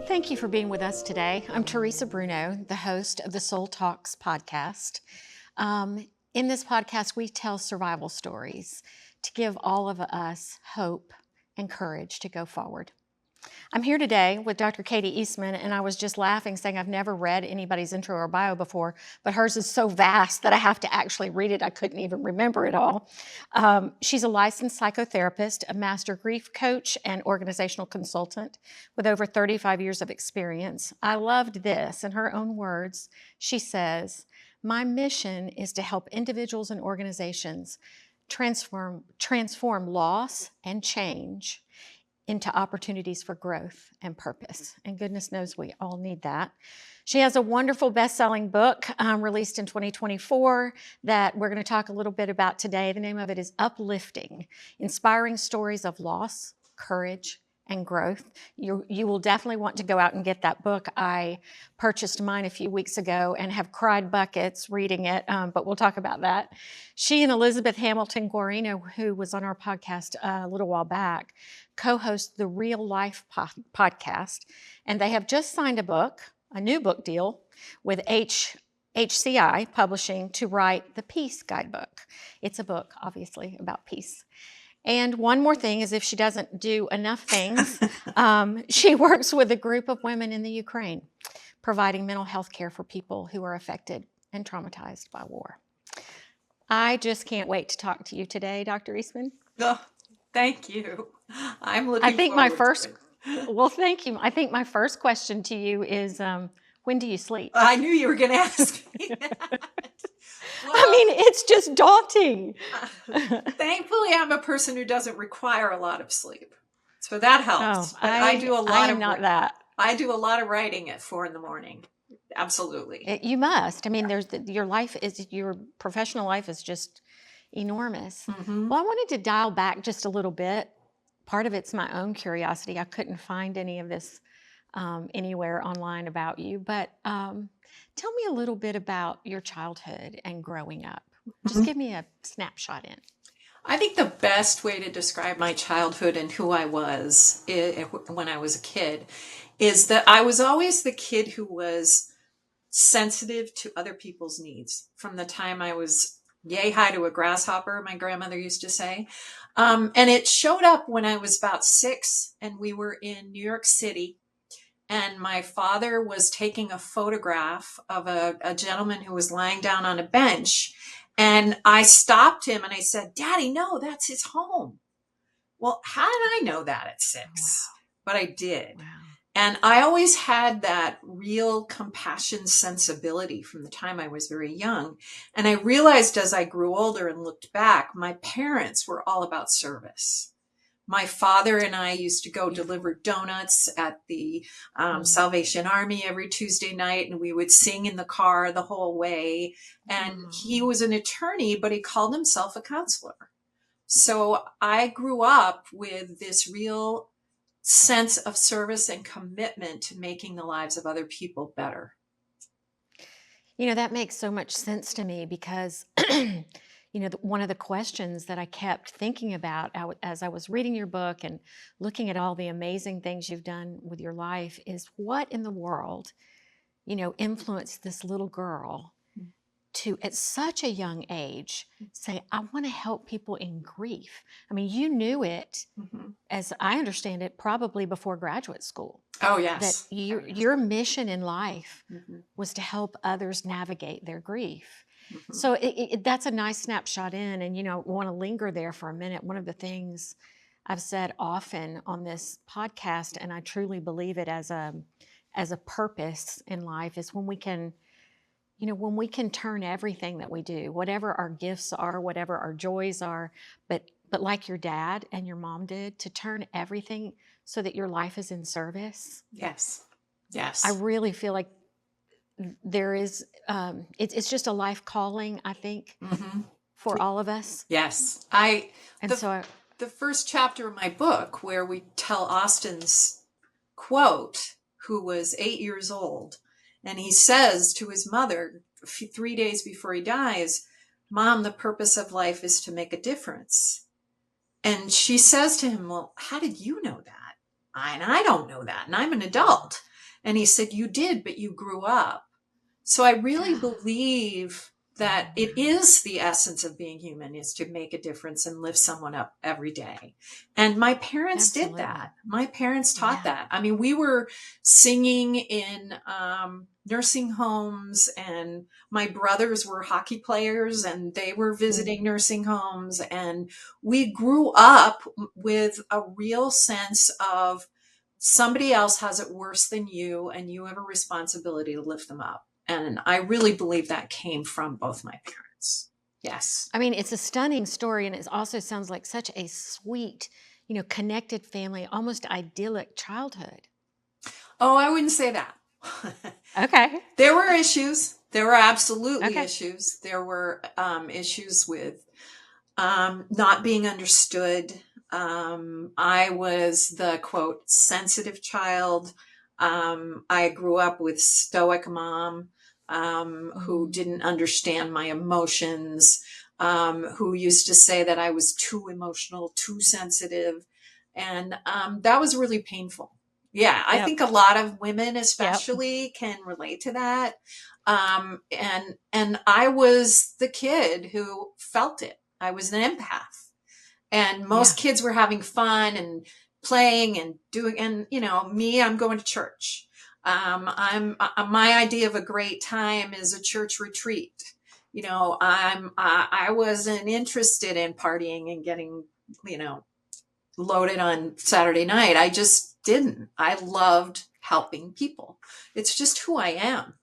Thank you for being with us today. I'm Teresa Bruno, the host of the Soul Talks podcast. In this podcast, we tell survival stories to give all of us hope and courage to go forward. I'm here today with Dr. Katie Eastman, and I was just laughing, saying I've never read anybody's intro or bio before, but hers is so vast that I have to actually read it. I couldn't even remember it all. She's a licensed psychotherapist, a master grief coach, and organizational consultant with over 35 years of experience. I loved this. In her own words, she says, "My mission is to help individuals and organizations transform loss and change into opportunities for growth and purpose." And goodness knows we all need that. She has a wonderful best-selling book released in 2024 that we're going to talk a little bit about today. The name of it is Uplifting, Inspiring Stories of Loss, Courage, and Growth. You will definitely want to go out and get that book. I purchased mine a few weeks ago and have cried buckets reading it, but we'll talk about that. She and Elizabeth Hamilton Guarino, who was on our podcast a little while back, co-host the Real Life podcast, and they have just signed a new book deal with HCI Publishing to write the Peace Guidebook. It's a book, obviously, about peace. And one more thing is, if she doesn't do enough things, she works with a group of women in the Ukraine, providing mental health care for people who are affected and traumatized by war. I just can't wait to talk to you today, Dr. Eastman. Oh, thank you. I'm looking forward to it. Well, thank you. I think my first question to you is, when do you sleep? I knew you were going to ask me that. Well, I mean, it's just daunting. Thankfully, I'm a person who doesn't require a lot of sleep, so that helps. Oh, I do a lot. I am not that. I do a lot of writing at 4 a.m. Absolutely. You must. I mean, your professional life is just enormous. Mm-hmm. Well, I wanted to dial back just a little bit. Part of it's my own curiosity. I couldn't find any of this anywhere online about you, but tell me a little bit about your childhood and growing up. Just give me a snapshot in. I think the best way to describe my childhood and who I was when I was a kid is that I was always the kid who was sensitive to other people's needs. From the time I was yay high to a grasshopper, my grandmother used to say. And it showed up when I was about 6 and we were in New York City. And my father was taking a photograph of a gentleman who was lying down on a bench. And I stopped him and I said, "Daddy, no, that's his home." Well, how did I know that at 6? Wow. But I did. Wow. And I always had that real compassion sensibility from the time I was very young. And I realized as I grew older and looked back, my parents were all about service. My father and I used to go deliver donuts at the Salvation Army every Tuesday night, and we would sing in the car the whole way. And he was an attorney, but he called himself a counselor. So I grew up with this real sense of service and commitment to making the lives of other people better. You know, that makes so much sense to me because one of the questions that I kept thinking about as I was reading your book and looking at all the amazing things you've done with your life is, what in the world, influenced this little girl to, at such a young age, say, I want to help people in grief? I mean, you knew it, as I understand it, probably before graduate school. Oh, yes. That your mission in life was to help others navigate their grief. So that's a nice snapshot in, and I want to linger there for a minute. One of the things I've said often on this podcast, and I truly believe it as a purpose in life, is when we can turn everything that we do, whatever our gifts are, whatever our joys are, but like your dad and your mom did, to turn everything so that your life is in service. Yes. I really feel like there is, it's just a life calling, I think, for all of us. Yes. The first chapter of my book, where we tell Austin's quote, who was 8 years old, and he says to his mother 3 days before he dies, "Mom, the purpose of life is to make a difference." And she says to him, "Well, how did you know that?" And I don't know that, and I'm an adult. And he said, you did, but you grew up. So I really Yeah. believe that it is the essence of being human, is to make a difference and lift someone up every day. And my parents did Absolutely. that. My parents taught Yeah. that. I mean, we were singing in nursing homes, and my brothers were hockey players and they were Mm. visiting nursing homes. And we grew up with a real sense of somebody else has it worse than you, and you have a responsibility to lift them up. And I really believe that came from both my parents. Yes. I mean, it's a stunning story, and it also sounds like such a sweet, connected family, almost idyllic childhood. Oh, I wouldn't say that. Okay. There were issues. There were absolutely Okay. issues. There were issues with not being understood. I was the quote sensitive child. I grew up with stoic mom who Mm. didn't understand my emotions, who used to say that I was too emotional, too sensitive, and that was really painful. Yeah, I Yep. think a lot of women, Yep. especially, can relate to that. And I was the kid who felt it. I was an empath, and Yeah. most kids were having fun and playing and doing. And me, I'm going to church. My idea of a great time is a church retreat. I wasn't interested in partying and getting you know loaded on Saturday night. I just didn't. I loved helping people. It's just who I am.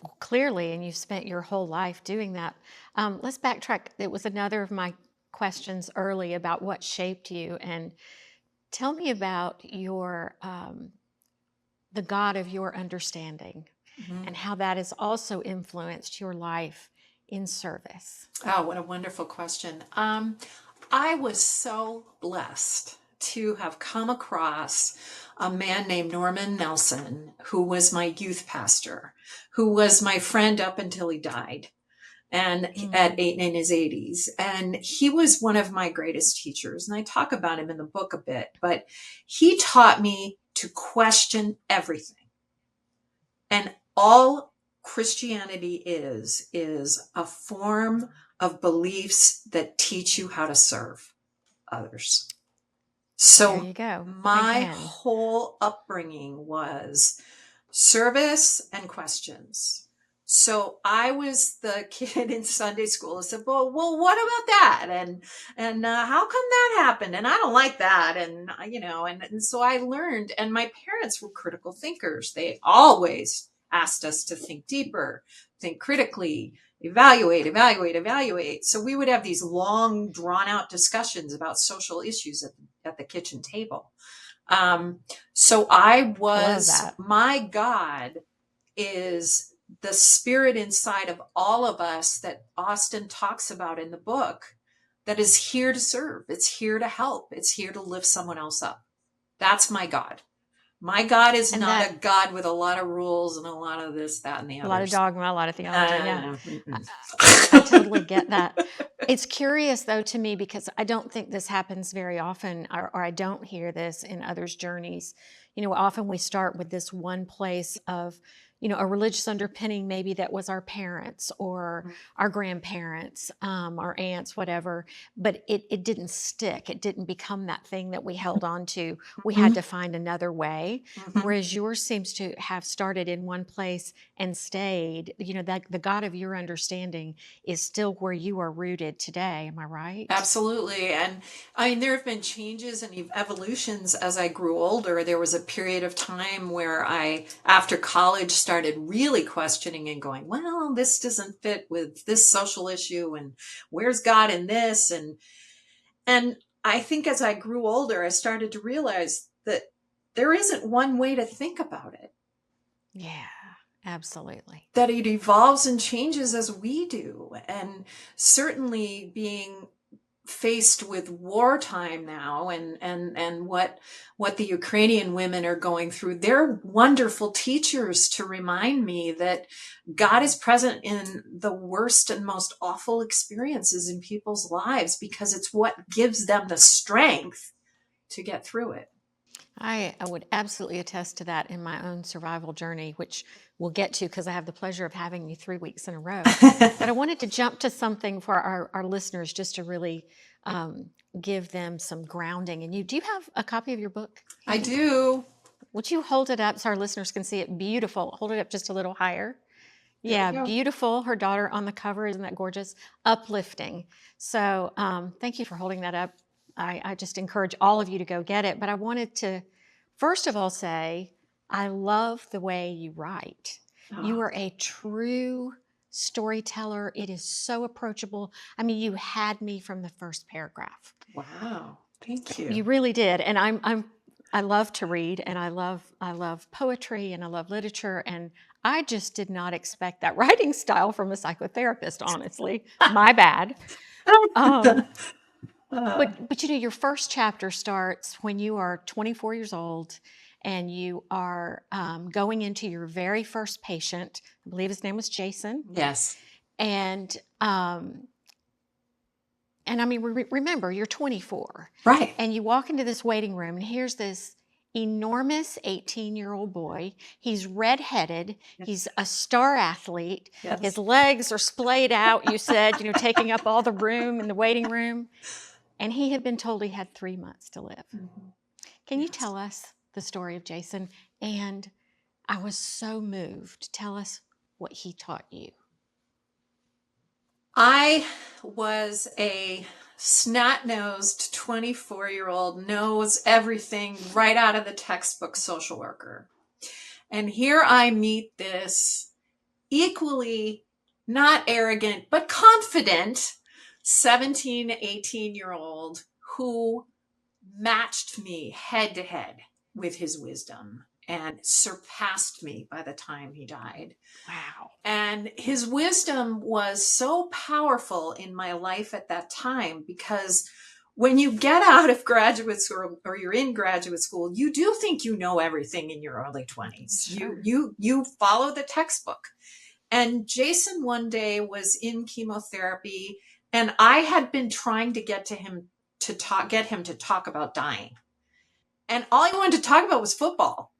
Well, clearly, and you've spent your whole life doing that. Let's backtrack. It was another of my questions early about what shaped you, and tell me about the God of your understanding Mhm. and how that has also influenced your life in service. Oh, what a wonderful question. I was so blessed to have come across a man named Norman Nelson, who was my youth pastor, who was my friend up until he died, and at Mm. eight in his 80s. And he was one of my greatest teachers. And I talk about him in the book a bit, but he taught me to question everything. And all Christianity is a form of beliefs that teach you how to serve others. There So you go. my Amen. whole upbringing was service and questions. So I was the kid in Sunday school who said, well, what about that? And how come that happened? And I don't like that. And so I learned, and my parents were critical thinkers. They always asked us to think deeper, think critically, evaluate, evaluate, evaluate. So we would have these long, drawn out discussions about social issues at the kitchen table. Um, so I love that. my God is the spirit inside of all of us that Austin talks about in the book, that is here to serve. It's here to help. It's here to lift someone else up. That's my God. My God is And not that a God with a lot of rules and a lot of this, that, and the a lot of others. dogma, a lot of theology. Yeah. I, Mm-mm. I totally get that. It's curious though to me because I don't think this happens very often, or I don't hear this in others' journeys. Often we start with this one place of, a religious underpinning, maybe that was our parents or our grandparents, our aunts, whatever, but it didn't stick. It didn't become that thing that we held on to. We had Mhm. to find another way. Mhm. Whereas yours seems to have started in one place and stayed, that the God of your understanding is still where you are rooted today. Am I right? Absolutely. And I mean, there have been changes and evolutions as I grew older. There was a period of time where after college, started really questioning and going, well, this doesn't fit with this social issue. And where's God in this? And I think as I grew older, I started to realize that there isn't one way to think about it, Yeah, absolutely. that it evolves and changes as we do. And certainly being faced with wartime now, and what the Ukrainian women are going through, they're wonderful teachers to remind me that God is present in the worst and most awful experiences in people's lives, because it's what gives them the strength to get through it. I would absolutely attest to that in my own survival journey, which we'll get to because I have the pleasure of having you 3 weeks in a row. But I wanted to jump to something for our listeners just to really um, give them some grounding. And do you have a copy of your book I handy? do. Would you hold it up so our listeners can see it? Beautiful. Hold it up just a little higher. There we Yeah, go. beautiful. Her daughter on the cover. Isn't that gorgeous? Uplifting. So thank you for holding that up. I just encourage all of you to go get it. But I wanted to, first of all, say I love the way you write. You Oh, are a true storyteller. It is so approachable. I mean, you had me from the first paragraph. wow. Thank you. You really did. And I love to read, and I love poetry, and I love literature, and I just did not expect that writing style from a psychotherapist, honestly. My bad. Um, Uh, but your first chapter starts when you are 24 years old and you are going into your very first patient. I believe his name was Jason. yes. And um, and I mean, remember, you're 24 Right. and you walk into this waiting room, and here's this enormous 18-year-old boy. He's redheaded. He's a star athlete. His Yes. legs are splayed out, you said, taking up all the room in the waiting room. And he had been told he had 3 months to live. Mhm. Can you Yes. tell us the story of Jason? And I was so moved. Tell us what he taught you. I was a snot-nosed 24-year-old, knows everything right out of the textbook social worker. And here I meet this equally not arrogant, but confident 17, 18-year-old who matched me head to head with his wisdom and surpassed me by the time he died. Wow. And his wisdom was so powerful in my life at that time because when you get out of graduate school or you're in graduate school, you do think you know everything in your early 20s. Sure. You follow the textbook. And Jason one day was in chemotherapy, and I had been trying to get him to talk about dying. And all he wanted to talk about was football.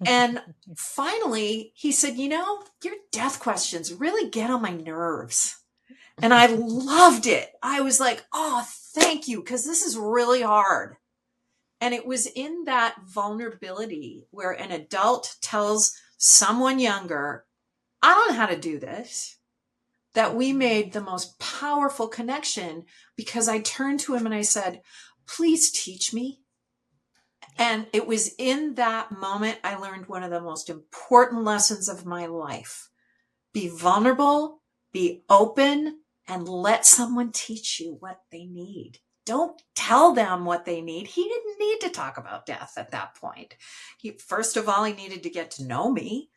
And finally, he said, your death questions really get on my nerves. And I loved it. I was like, oh, thank you, because this is really hard. And it was in that vulnerability where an adult tells someone younger, I don't know how to do this, that we made the most powerful connection because I turned to him and I said, please teach me. And it was in that moment I learned one of the most important lessons of my life. Be vulnerable, be open, and let someone teach you what they need. Don't tell them what they need. He didn't need to talk about death at that point. First of all, he needed to get to know me.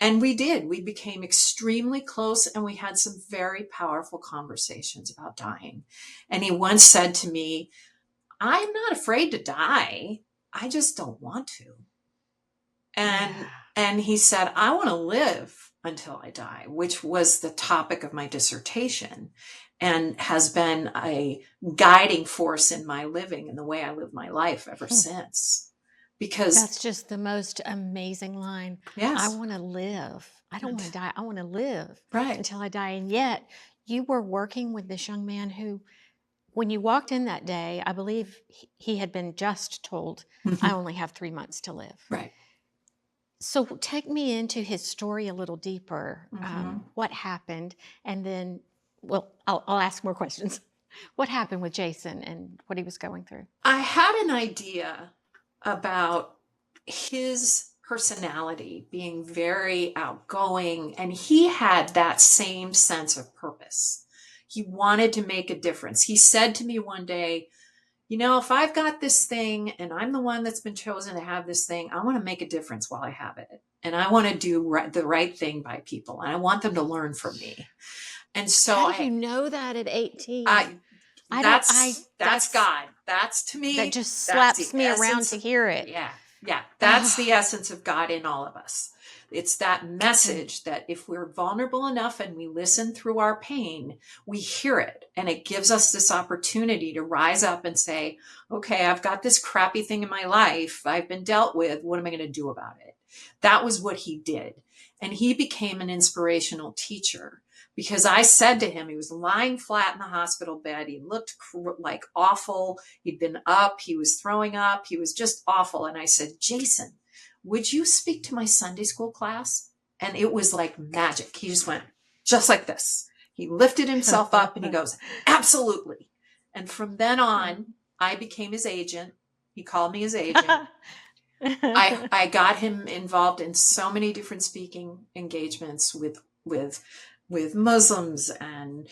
And we did. We became extremely close, and we had some very powerful conversations about dying. And he once said to me, I'm not afraid to die. I just don't want to. And Yeah. and he said, I want to live until I die, which was the topic of my dissertation and has been a guiding force in my living and the way I live my life ever since. Because That's just the most amazing line. I yes, want to live. I don't want to die. I want to live right. until I die. And yet, you were working with this young man who, when you walked in that day, I believe he had been just told, I only have 3 months to live. Right. So, take me into his story a little deeper. Mm-hmm. What happened? And then, well, I'll ask more questions. What happened with Jason and what he was going through? I had an idea about his personality being very outgoing, and he had that same sense of purpose. He wanted to make a difference. He said to me one day, if I've got this thing and I'm the one that's been chosen to have this thing, I want to make a difference while I have it. And I want to do the right thing by people. And I want them to learn from me. And so How do you know that at 18? I, I don't, that's God. That's to that me, just that's the slaps me around essence to of, hear it. yeah. That's Oh, the essence of God in all of us. It's that message that if we're vulnerable enough and we listen through our pain, we hear it. And it gives us this opportunity to rise up and say, okay, I've got this crappy thing in my life I've been dealt with. What am I going to do about it? That was what he did. And he became an inspirational teacher because I said to him, he was lying flat in the hospital bed. He looked like awful. He'd been up. He was throwing up. He was just awful. And I said, Jason, would you speak to my Sunday school class? And it was like magic. He just went just like this. He lifted himself up and he goes, absolutely. And from then on, I became his agent. He called me his agent. I got him involved in so many different speaking engagements with Muslims and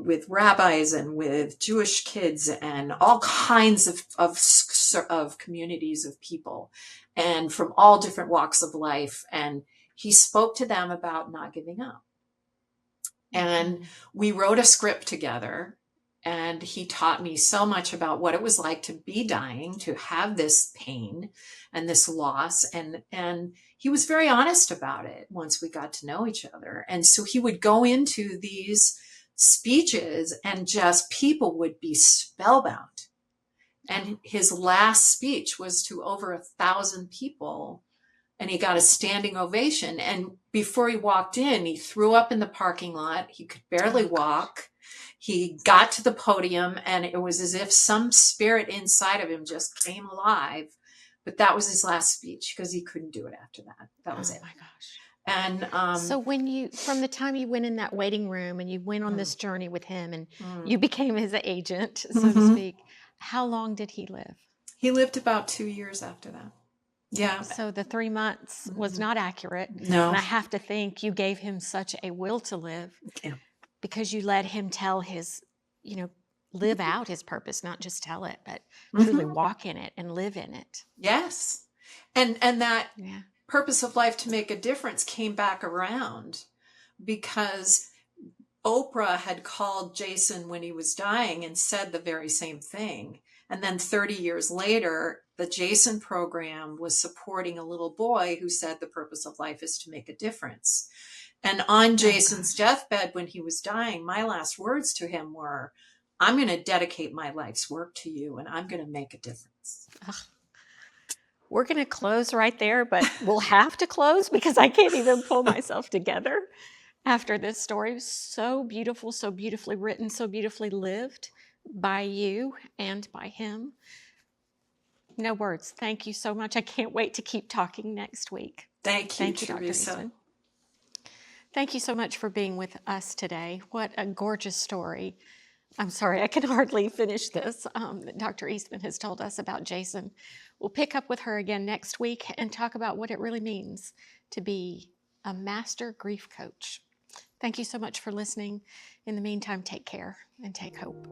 with rabbis and with Jewish kids and all kinds of communities of people and from all different walks of life. And he spoke to them about not giving up. And we wrote a script together. And he taught me so much about what it was like to be dying, to have this pain and this loss. And he was very honest about it once we got to know each other. And so he would go into these speeches and just people would be spellbound. And his last speech was to over 1,000 people. And he got a standing ovation. And before he walked in, he threw up in the parking lot. He could barely walk. He got to the podium and it was as if some spirit inside of him just came alive. But that was his last speech because he couldn't do it after that. That was it. Oh my gosh. And so from the time you went in that waiting room and you went on this journey with him and you became his agent, so to speak, how long did he live? He lived about 2 years after that. Yeah. So the 3 months was not accurate. No. And I have to think you gave him such a will to live. Yeah. Because you let him tell his, live out his purpose, not just tell it, but truly walk in it and live in it. Yes. And that purpose of life to make a difference came back around because Oprah had called Jason when he was dying and said the very same thing. And then 30 years later, the Jason program was supporting a little boy who said the purpose of life is to make a difference. And on Jason's deathbed, when he was dying, my last words to him were, I'm going to dedicate my life's work to you and I'm going to make a difference. We're going to close right there, but we'll have to close because I can't even pull myself together after this story. It was so beautiful, so beautifully written, so beautifully lived by you and by him. No words. Thank you so much. I can't wait to keep talking next week. Thank you, Dr. Eastman. Thank you so much for being with us today. What a gorgeous story. I'm sorry, I can hardly finish this that Dr. Eastman has told us about Jason. We'll pick up with her again next week and talk about what it really means to be a master grief coach. Thank you so much for listening. In the meantime, take care and take hope.